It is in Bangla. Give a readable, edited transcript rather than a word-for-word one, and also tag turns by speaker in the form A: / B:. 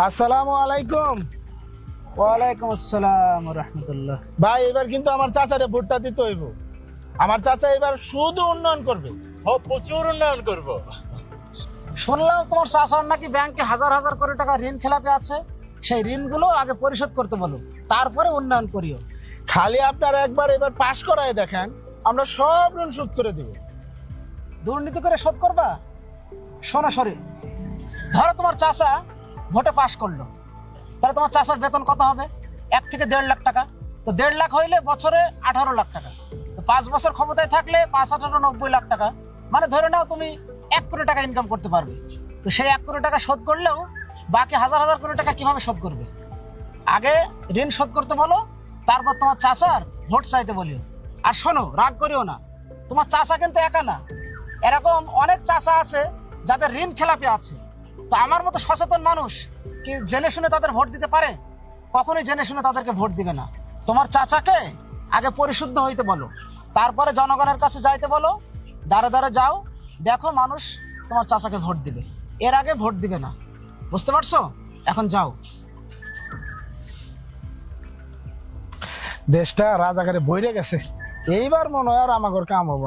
A: আসসালামু আলাইকুম।
B: ওয়ালাইকুম আসসালাম রাহমাতুল্লাহ।
A: ভাই এবার কিন্তু আমার চাচারে ভোটটা দিতে হইব। আমার চাচা এবার শুধু উন্নয়ন করবে।
C: প্রচুর উন্নয়ন করব।
B: শুনলাম তোমার চাচার নাকি ব্যাংকে হাজার হাজার কোটি টাকা ঋণ খেলাপি আছে। সেই ঋণগুলো আগে পরিশোধ করতে বলো, তারপরে উন্নয়ন করিও।
A: খালি আপনারা একবার এবার পাশ করায় দেখেন, আমরা সব ঋণ শোধ করে দেব।
B: দুর্নীতি করে শোধ করবা? শোনো শরীর, ধরো তোমার চাচা ভোটে পাশ করলো, তাহলে তোমার চাচার বেতন কত হবে? 1 থেকে 1.5 লাখ টাকা। তো 1.5 লাখ হইলে বছরে 18 লাখ টাকা। তো 5 বছর ক্ষমতায় থাকলে 5 18 90 লাখ টাকা। মানে ধরে নাও তুমি 1 কোটি টাকা ইনকাম করতে পারবে। তো সেই 1 কোটি টাকা শোধ করলেও বাকি হাজার হাজার কোটি টাকা কিভাবে শোধ করবে? আগে ঋণ শোধ করতে বলো, তারপর তোমার চাচার ভোট চাইতে বলিও। আর শোনো, রাগ করিও না, তোমার চাচা কিন্তু একা না, এরকম অনেক চাচা আছে যাদের ঋণ খেলাপি আছে। তো আমার মতো সচেতন মানুষ কি জেনে শুনে তাদের ভোট দিতে পারে? কখনোই জেনে শুনে তাদেরকে ভোট দিবে না। তোমার চাচাকে আগে পরিশুদ্ধ হইতে বলো, তারপরে জনগণের কাছে যাইতে বলো। দাঁড়ে দাঁড়ে যাও, দেখো মানুষ তোমার চাচাকে ভোট দিবে, এর আগে ভোট দিবে না। বুঝতে পারছো? এখন যাও।
A: দেশটা রাজাকারে বইরে গেছে, এইবার মনে হয় আর আমাগর কাম হবো না।